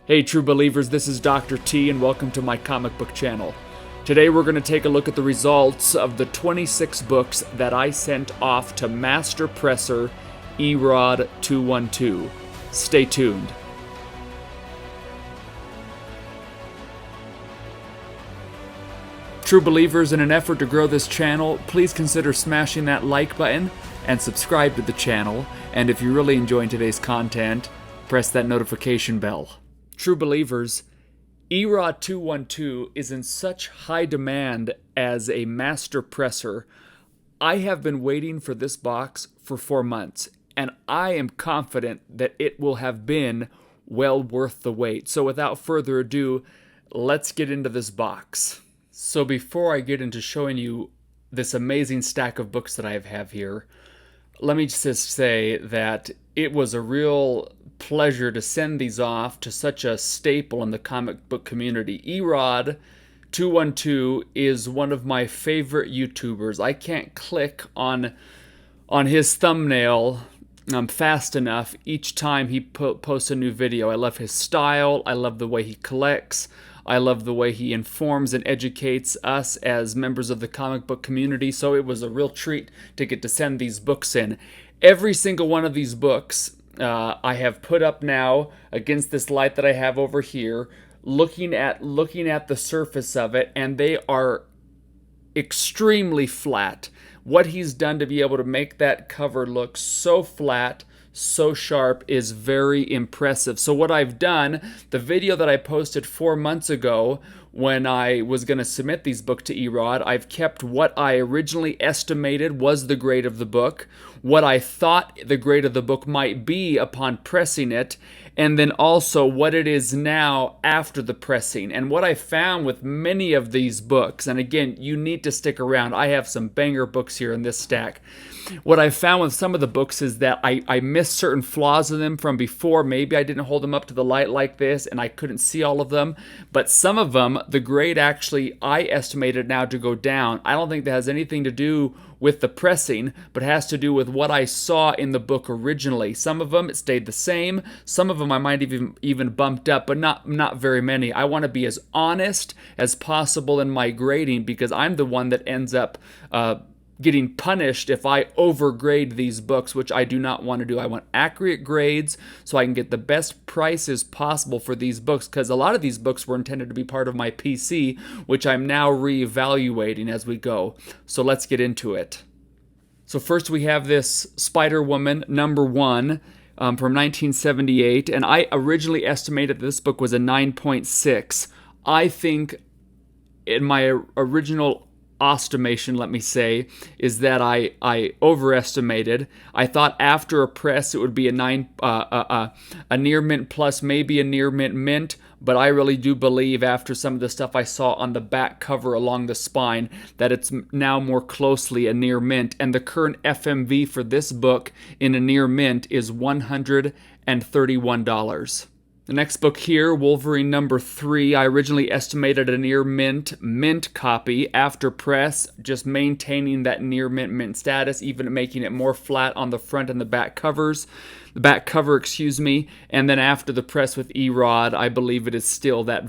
Hey true believers, this is Dr. T and welcome to my comic book channel. Today we're going to take a look at the results of the 26 books that I sent off to Master Presser Erod 212. Stay tuned. True believers, in an effort to grow this channel, please consider smashing that like button and subscribe to the channel. And if you're really enjoying today's content, press that notification bell. True believers, Erod 212 is in such high demand as a master presser. I have been waiting for this box for 4 months, and I am confident that it will have been well worth the wait. So without further ado, let's get into this box. So before I get into showing you this amazing stack of books that I have here, let me just say that it was a real pleasure to send these off to such a staple in the comic book community. Erod 212 is one of my favorite YouTubers. I can't click on his thumbnail fast enough each time he posts a new video. I love his style. I love the way he collects. I love the way he informs and educates us as members of the comic book community. So it was a real treat to get to send these books in. Every single one of these books I have put up now against this light that I have over here, looking at the surface of it, and they are extremely flat. What he's done to be able to make that cover look so flat, so sharp, is very impressive. So what I've done, the video that I posted 4 months ago when I was going to submit these books to Erod, I've kept what I originally estimated was the grade of the book, what I thought the grade of the book might be upon pressing it, and then also what it is now after the pressing. And what I found with many of these books, and again, you need to stick around, I have some banger books here in this stack. What I found with some of the books is that I missed certain flaws in them from before. Maybe I didn't hold them up to the light like this and I couldn't see all of them. But some of them, the grade actually, I estimated now to go down. I don't think that has anything to do with the pressing, but has to do with what I saw in the book originally. Some of them, it stayed the same. Some of them I might even bumped up, but not very many. I want to be as honest as possible in my grading because I'm the one that ends up getting punished if I overgrade these books, which I do not want to do. I want accurate grades so I can get the best prices possible for these books, because a lot of these books were intended to be part of my PC, which I'm now reevaluating as we go. So let's get into it. So first we have this Spider-Woman #1 from 1978, and I originally estimated this book was a 9.6. I think in my original estimation, let me say, is that I overestimated. I thought after a press it would be a near mint plus, maybe a near mint, but I really do believe after some of the stuff I saw on the back cover along the spine that it's now more closely a near mint, and the current FMV for this book in a near mint is $131. The next book here, Wolverine #3, I originally estimated a near mint copy. After press, just maintaining that near mint status, even making it more flat on the front and the back covers. The back cover, and then after the press with Erod, I believe it is still that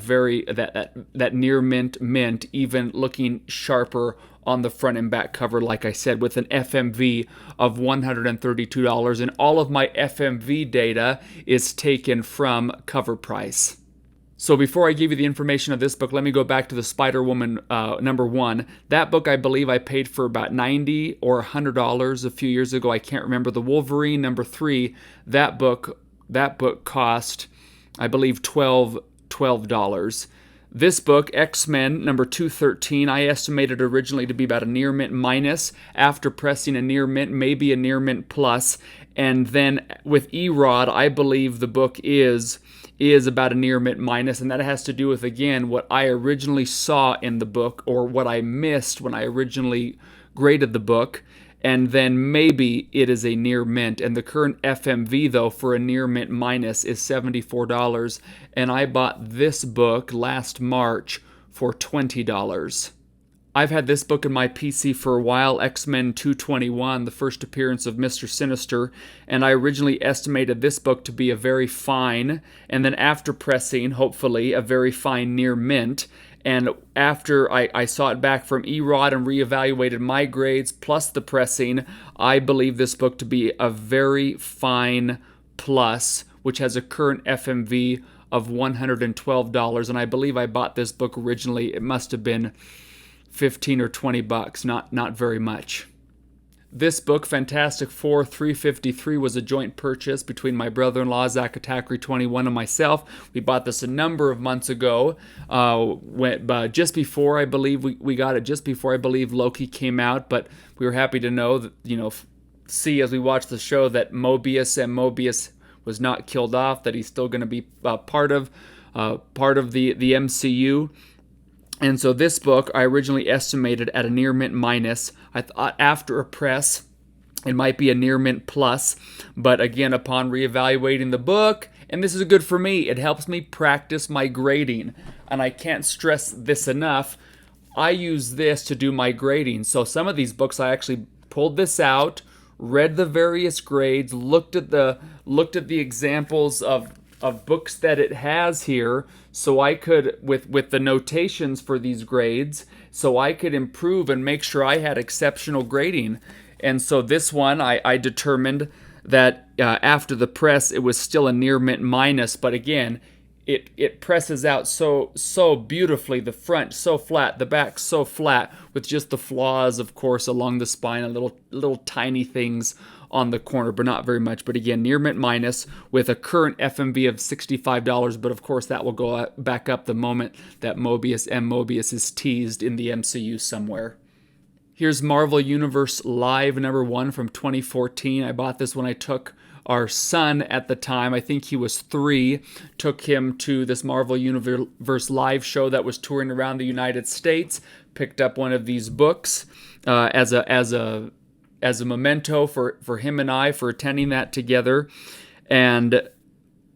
near mint, even looking sharper on the front and back cover, like I said, with an FMV of $132, and all of my FMV data is taken from cover price. So before I give you the information of this book, let me go back to the Spider-Woman #1. That book I believe I paid for about $90 or $100 a few years ago. I can't remember. The Wolverine #3, that book cost, I believe, $12. This book, X-Men #213, I estimated originally to be about a near mint minus. After pressing, a near mint, maybe a near mint plus. And then with Erod, I believe the book is about a near mint minus, and that has to do with, again, what I originally saw in the book or what I missed when I originally graded the book. And then maybe it is a near mint. And the current FMV, though, for a near mint minus is $74. And I bought this book last March for $20. I've had this book in my PC for a while, X-Men 221, the first appearance of Mr. Sinister, and I originally estimated this book to be a very fine, and then after pressing, hopefully, a very fine near mint. And after I saw it back from Erod and reevaluated my grades plus the pressing, I believe this book to be a very fine plus, which has a current FMV of $112. And I believe I bought this book originally. It must have been 15 or 20 bucks, not very much. This book, Fantastic Four 353, was a joint purchase between my brother-in-law, Zach Attackry 21, and myself. We bought this a number of months ago, just before, I believe, we got it just before, I believe, Loki came out, but we were happy to know that, see as we watched the show that Mobius was not killed off, that he's still going to be part of the MCU. And so this book, I originally estimated at a near mint minus. I thought after a press, it might be a near mint plus. But again, upon reevaluating the book, and this is good for me, it helps me practice my grading. And I can't stress this enough. I use this to do my grading. So some of these books, I actually pulled this out, read the various grades, looked at the examples of books that it has here, so I could, with the notations for these grades, so I could improve and make sure I had exceptional grading. And so this one, I determined that after the press, it was still a near mint minus, but again, it presses out so beautifully, the front so flat, the back so flat, with just the flaws, of course, along the spine, and little tiny things on the corner, but not very much. But again, near mint minus with a current FMV of $65, but of course that will go back up the moment that Mobius is teased in the MCU somewhere. Here's Marvel Universe Live #1 from 2014. I bought this when I took our son at the time, I think he was 3, took him to this Marvel Universe Live show that was touring around the United States, picked up one of these books as a memento for him and I for attending that together. And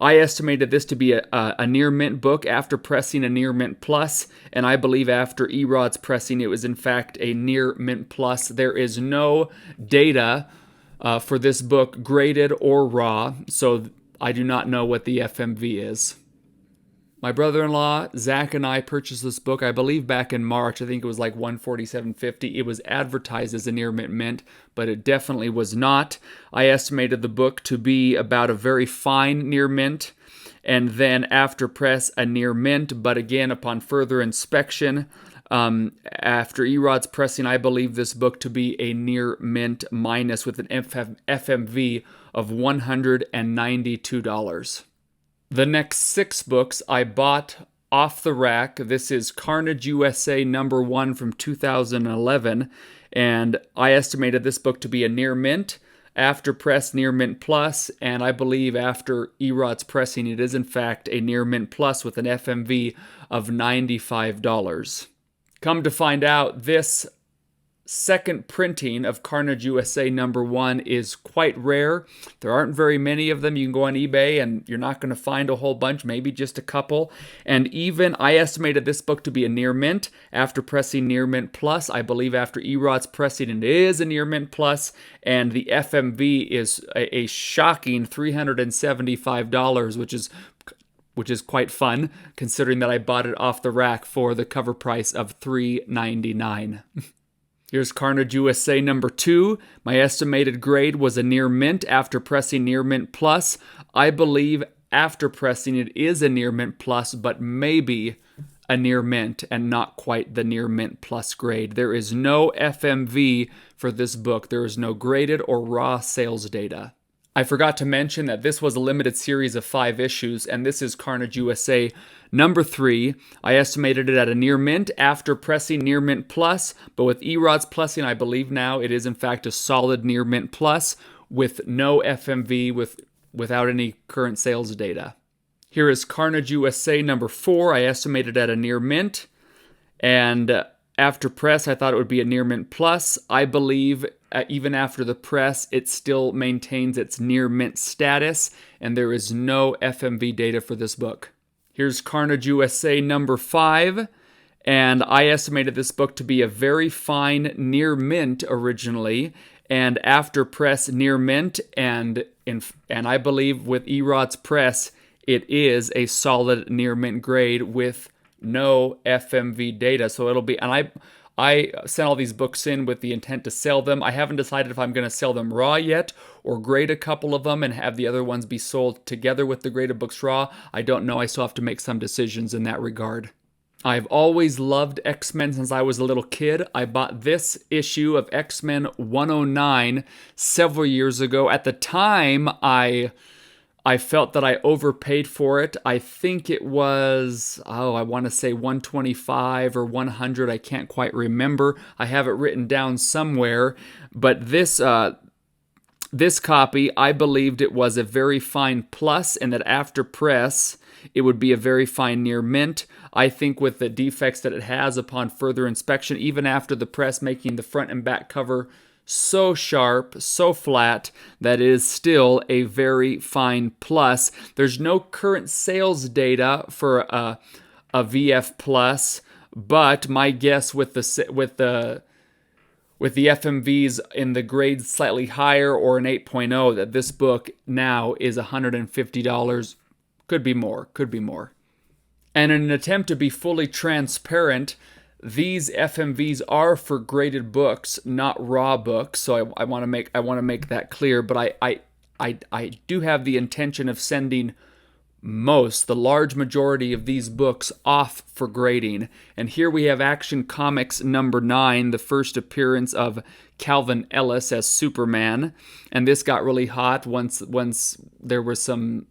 I estimated this to be a near mint book after pressing a near mint plus, and I believe after Erod's pressing it was in fact a near mint plus. There is no data for this book graded or raw, so I do not know what the FMV is. My brother-in-law, Zach, and I purchased this book, I believe back in March. I think it was like $147.50. It was advertised as a near mint, but it definitely was not. I estimated the book to be about a very fine near mint, and then after press, a near mint. But again, upon further inspection, after Erod's pressing, I believe this book to be a near mint minus with an FMV of $192. The next 6 books I bought off the rack. This is Carnage USA #1 from 2011, and I estimated this book to be a near mint, after press near mint plus, and I believe after Erod's pressing it is in fact a near mint plus with an FMV of $95. Come to find out, this second printing of Carnage USA #1 is quite rare. There aren't very many of them. You can go on eBay and you're not going to find a whole bunch, maybe just a couple. And even I estimated this book to be a near mint after pressing near mint plus. I believe after Erod's pressing it is a near mint plus, and the FMV is a shocking $375, which is quite fun considering that I bought it off the rack for the cover price of $3.99. Here's Carnage USA #2. My estimated grade was a near mint after pressing near mint plus. I believe after pressing it is a near mint plus, but maybe a near mint and not quite the near mint plus grade. There is no FMV for this book. There is no graded or raw sales data. I forgot to mention that this was a limited series of 5 issues, and this is Carnage USA #3. I estimated it at a near mint after pressing near mint plus, but with Erod's plussing, I believe now it is in fact a solid near mint plus with no FMV, without any current sales data. Here is Carnage USA #4. I estimated at a near mint, and after press, I thought it would be a near mint plus. I believe even after the press, it still maintains its near mint status, and there is no FMV data for this book. Here's Carnage USA #5, and I estimated this book to be a very fine near mint originally, and after press near mint, and I believe with Erod's press, it is a solid near mint grade with no FMV data. So it'll be, and I sent all these books in with the intent to sell them. I haven't decided if I'm going to sell them raw yet or grade a couple of them and have the other ones be sold together with the graded books raw. I don't know. I still have to make some decisions in that regard. I've always loved X-Men since I was a little kid. I bought this issue of X-Men 109 several years ago. At the time, I felt that I overpaid for it. I think it was, I want to say 125 or 100. I can't quite remember. I have it written down somewhere. But this copy, I believed it was a very fine plus, and that after press, it would be a very fine near mint. I think with the defects that it has upon further inspection, even after the press making the front and back cover so sharp, so flat, that it is still a very fine plus. There's no current sales data for a VF plus, but my guess with the FMVs in the grades slightly higher or an 8.0, that this book now is $150. Could be more. And in an attempt to be fully transparent, these FMVs are for graded books, not raw books. So I want to make that clear. But I do have the intention of sending the large majority of these books off for grading. And here we have Action Comics number 9, the first appearance of Calvin Ellis as Superman. And this got really hot once there were some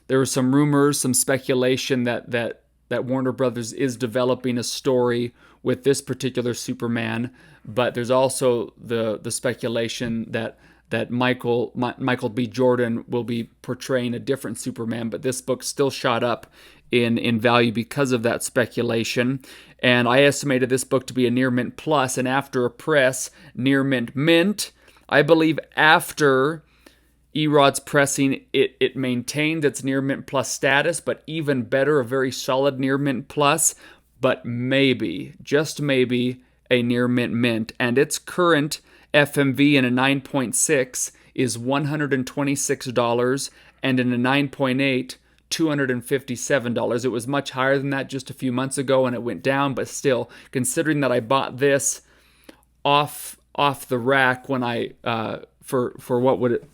rumors, some speculation that Warner Brothers is developing a story with this particular Superman, but there's also the speculation that Michael B. Jordan will be portraying a different Superman, but this book still shot up in value because of that speculation. And I estimated this book to be a near mint plus, and after a press, near mint. I believe after Erod's pressing, it maintained its near mint plus status, but even better, a very solid near mint plus, but maybe, just maybe, a near mint. And its current FMV in a 9.6 is $126, and in a 9.8, $257. It was much higher than that just a few months ago, and it went down, but still, considering that I bought this off the rack when I for what would it?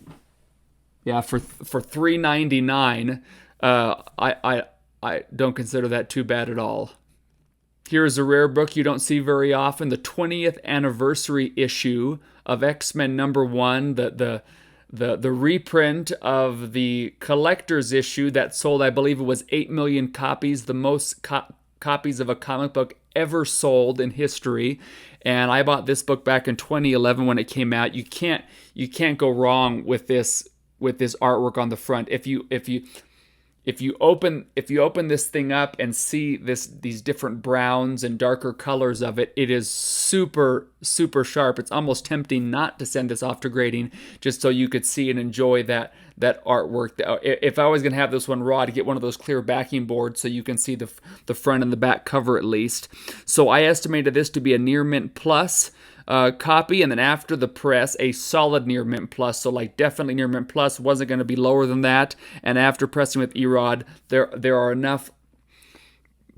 Yeah, for $3.99, I don't consider that too bad at all. Here is a rare book you don't see very often, the 20th anniversary issue of X-Men number 1, the reprint of the collector's issue that sold, I believe it was 8 million copies, the most copies of a comic book ever sold in history. And I bought this book back in 2011 when it came out. You can't go wrong with this artwork on the front. If you open this thing up and see these different browns and darker colors of it, it is super sharp. It's almost tempting not to send this off to grading just so you could see and enjoy that artwork. If I was going to have this one raw, to get one of those clear backing boards so you can see the front and the back cover at least. So I estimated this to be a near mint plus copy, and then after the press, a solid near mint plus. So definitely near mint plus, wasn't going to be lower than that. And after pressing with Erod, there are enough,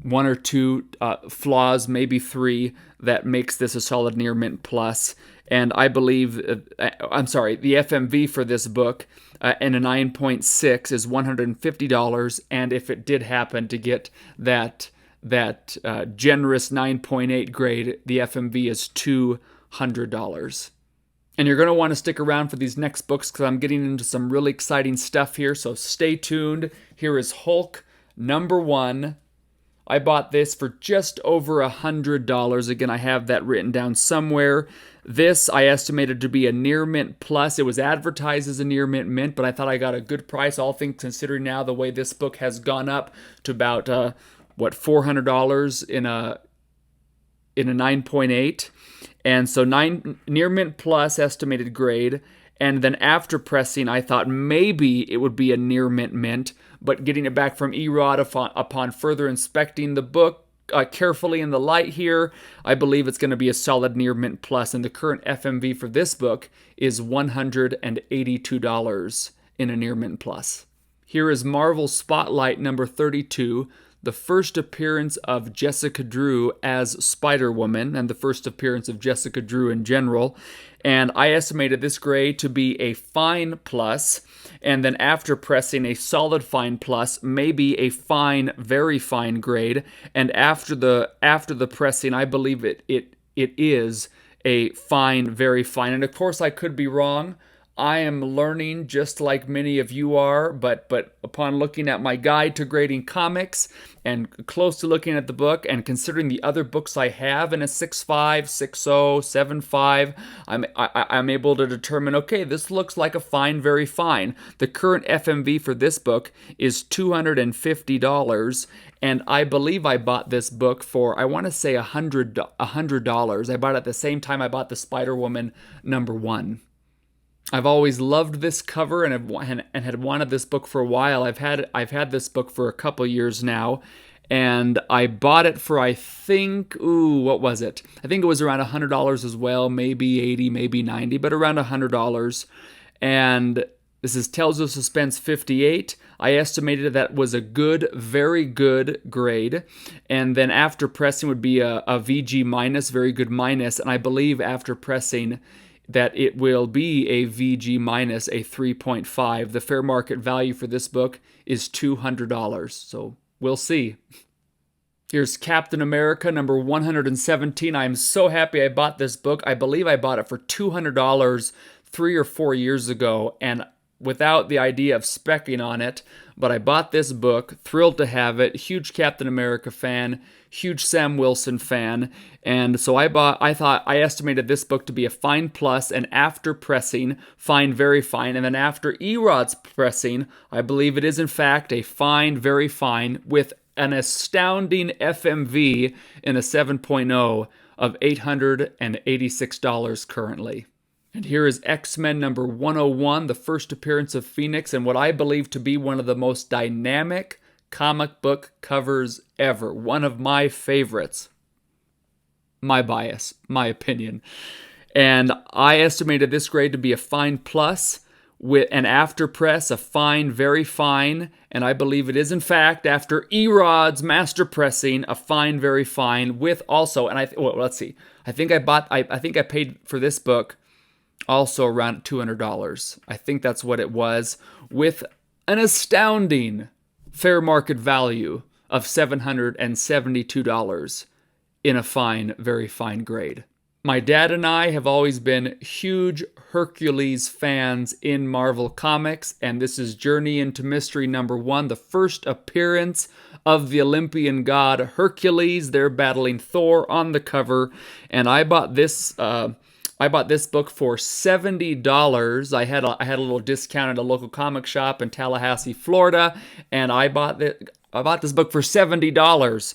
one or two flaws, maybe 3, that makes this a solid near mint plus. And I believe, the FMV for this book in a 9.6 is $150. And if it did happen to get that generous 9.8 grade, the FMV is $200. And you're going to want to stick around for these next books because I'm getting into some really exciting stuff here, so stay tuned. Here is Hulk number 1. I bought this for just over $100. Again, I have that written down somewhere. This I estimated to be a near mint plus. It was advertised as a near mint, but I thought I got a good price, all things considering now the way this book has gone up to about $400 in a 9.8. And so near mint plus estimated grade. And then after pressing, I thought maybe it would be a near mint, but getting it back from Erod upon further inspecting the book carefully in the light here, I believe it's going to be a solid near mint plus, and the current FMV for this book is $182 in a near mint plus. Here is Marvel Spotlight number 32, the first appearance of Jessica Drew as Spider-Woman, and the first appearance of Jessica Drew in general. And I estimated this grade to be a fine plus, and then after pressing a solid fine plus, maybe a fine, very fine grade. And after the pressing, I believe it is a fine, very fine. And of course, I could be wrong. I am learning just like many of you are, but upon looking at my guide to grading comics and close to looking at the book and considering the other books I have in a 6.5, 6.0, 7.5, I'm able to determine, okay, this looks like a fine, very fine. The current FMV for this book is $250, and I believe I bought this book for, I want to say $100. I bought it at the same time I bought the Spider-Woman #1. I've always loved this cover and had wanted this book for a while. I've had this book for a couple years now, and I bought it for, I think, what was it? I think it was around $100 as well, maybe 80, maybe 90, but around $100. And this is Tales of Suspense 58. I estimated that was a good, very good grade. And then after pressing would be a VG minus, very good minus. And I believe after pressing that it will be a VG minus, a 3.5. The fair market value for this book is $200. So we'll see. Here's Captain America number 117. I'm so happy I bought this book. I believe I bought it for $200 3 or 4 years ago, and without the idea of specking on it, but I bought this book, thrilled to have it, huge Captain America fan, huge Sam Wilson fan, and so I estimated this book to be a fine plus, and after pressing, fine, very fine, and then after Erod's pressing, I believe it is in fact a fine, very fine, with an astounding FMV in a 7.0 of $886 currently. And here is X-Men number 101, the first appearance of Phoenix, and what I believe to be one of the most dynamic comic book covers ever. One of my favorites. My bias, my opinion. And I estimated this grade to be a fine plus, with an after press, a fine, very fine, and I believe it is in fact, after Erod's master pressing, a fine, very fine, with also, and let's see, I think I paid for this book also around $200. I think that's what it was, with an astounding fair market value of $772 in a fine, very fine grade. My dad and I have always been huge Hercules fans in Marvel Comics, and this is Journey into Mystery number 1, the first appearance of the Olympian god Hercules. They're battling Thor on the cover, and I bought this book for $70. I had a little discount at a local comic shop in Tallahassee, Florida, and I bought this book for $70.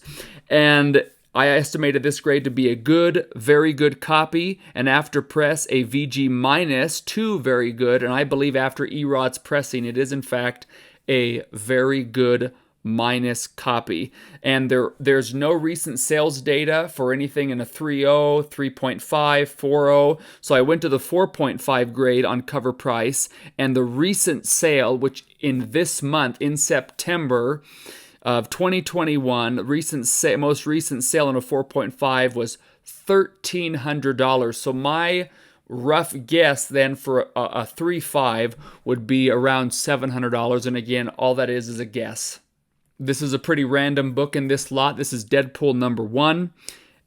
And I estimated this grade to be a good, very good copy, and after press, a VG minus, 2 very good, and I believe after Erod's pressing, it is in fact a very good minus copy. And there's no recent sales data for anything in a 3.0, 3.5, 4.0, so I went to the 4.5 grade on cover price, and the recent sale, which in this month, in September of 2021, most recent sale on a 4.5 was $1,300. So my rough guess then for a 3.5 would be around $700. And again, all that is a guess. This is a pretty random book in this lot. This is Deadpool number 1.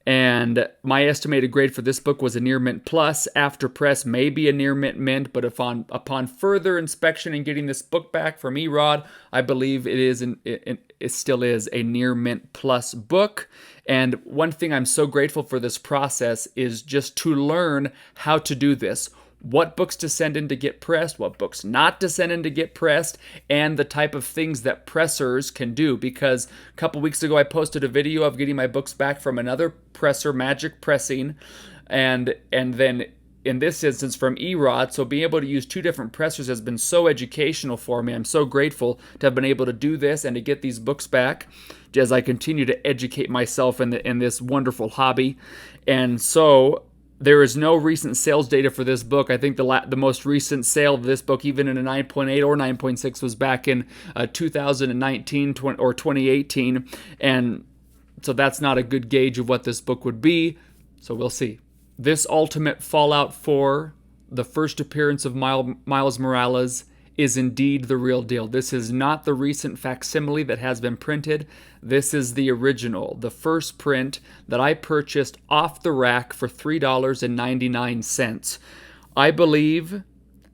And my estimated grade for this book was a near mint plus. After press, maybe a near mint, but upon further inspection and getting this book back from Erod, I believe it still is a near mint plus book. And one thing I'm so grateful for this process is just to learn how to do this. What books to send in to get pressed, what books not to send in to get pressed, and the type of things that pressers can do. Because a couple weeks ago I posted a video of getting my books back from another presser, Magic Pressing, and then in this instance from Erod. So being able to use two different pressers has been so educational for me. I'm so grateful to have been able to do this and to get these books back as I continue to educate myself in this wonderful hobby. And so there is no recent sales data for this book. I think the most recent sale of this book, even in a 9.8 or 9.6, was back in 2019 or 2018. And so that's not a good gauge of what this book would be. So we'll see. This Ultimate Fallout 4, the first appearance of Miles Morales, is indeed the real deal. This is not the recent facsimile that has been printed. This is the original, the first print that I purchased off the rack for $3.99. I believe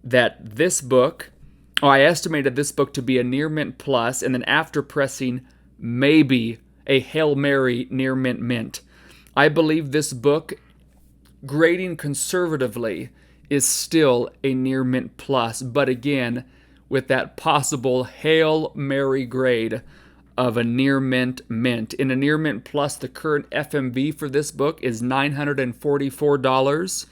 that this book, I estimated this book to be a near mint plus, and then after pressing, maybe a Hail Mary near mint mint. I believe this book, grading conservatively, is still a near mint plus, but again, with that possible Hail Mary grade of a near mint mint. In a near mint plus, the current FMV for this book is $944,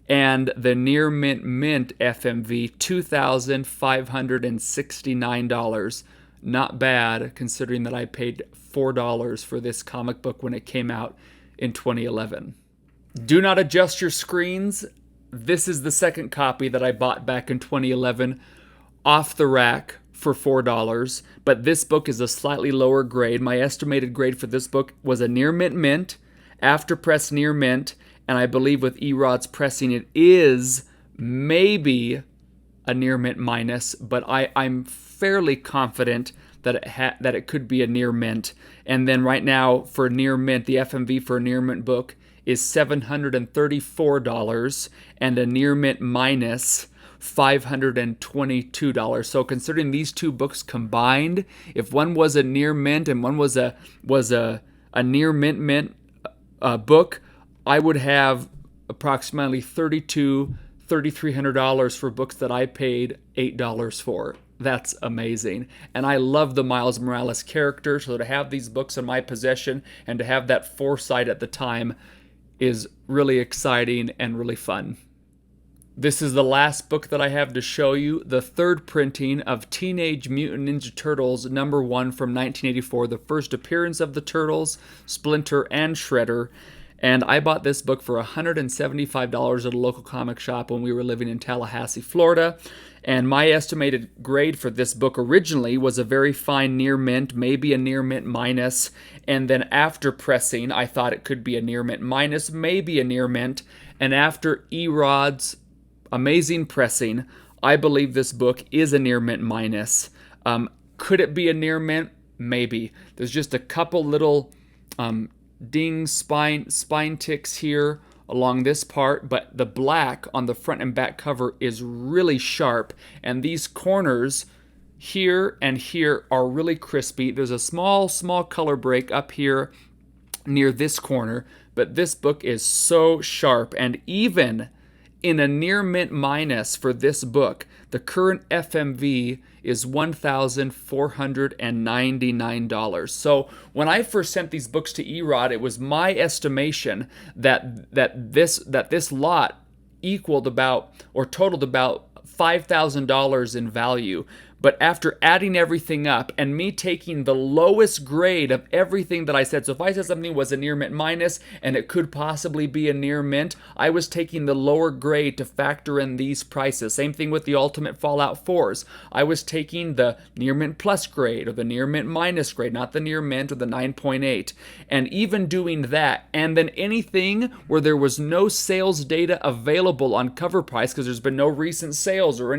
and the near mint mint FMV, $2,569. Not bad, considering that I paid $4 for this comic book when it came out in 2011. Do not adjust your screens. This is the second copy that I bought back in 2011 off the rack for $4, but this book is a slightly lower grade. My estimated grade for this book was a near mint mint, after press near mint, and I believe with Erod's pressing it is maybe a near mint minus, but I'm fairly confident that it could be a near mint. And then right now for near mint, the FMV for a near mint book is $734, and a near mint minus $522. So considering these two books combined, if one was a near mint and one was a near mint book, I would have approximately $3,300 for books that I paid $8 for. That's amazing. And I love the Miles Morales character, so to have these books in my possession and to have that foresight at the time is really exciting and really fun. This is the last book that I have to show you, the third printing of Teenage Mutant Ninja Turtles #1 from 1984, the first appearance of the Turtles, Splinter, and Shredder. And I bought this book for $175 at a local comic shop when we were living in Tallahassee, Florida. And my estimated grade for this book originally was a very fine near mint, maybe a near mint minus. And then after pressing, I thought it could be a near mint minus, maybe a near mint. And after Erod's amazing pressing, I believe this book is a near mint minus. Could it be a near mint? Maybe. There's just a couple little dings, spine ticks here along this part, but the black on the front and back cover is really sharp, and these corners here and here are really crispy. There's a small color break up here near this corner, but this book is so sharp, and even in a near mint minus for this book, the current FMV is $1,499. So when I first sent these books to Erod, it was my estimation that this lot equaled about or totaled about $5,000 in value. But after adding everything up and me taking the lowest grade of everything that I said, so if I said something was a near mint minus and it could possibly be a near mint, I was taking the lower grade to factor in these prices. Same thing with the Ultimate Fallout 4s. I was taking the near mint plus grade or the near mint minus grade, not the near mint or the 9.8. And even doing that, and then anything where there was no sales data available on cover price because there's been no recent sales or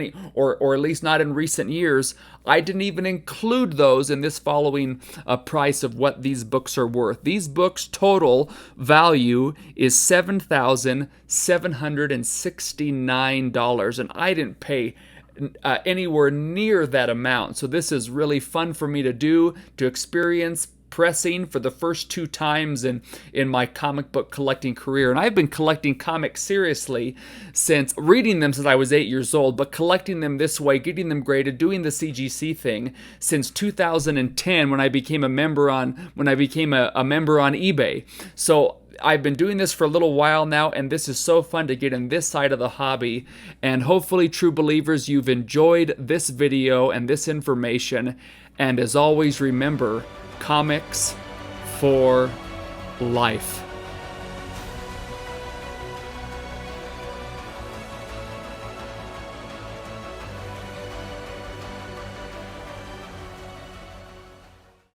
at least not in recent years, I didn't even include those in this following price of what these books are worth. These books' total value is $7,769, and I didn't pay anywhere near that amount. So this is really fun for me to do, to experience pressing for the first 2 times in my comic book collecting career. And I've been collecting comics seriously since reading them since I was 8 years old, but collecting them this way, getting them graded, doing the CGC thing since 2010 when I became a member on eBay. So I've been doing this for a little while now, and this is so fun to get in this side of the hobby. And hopefully, true believers, you've enjoyed this video and this information. And as always, remember, comics for life.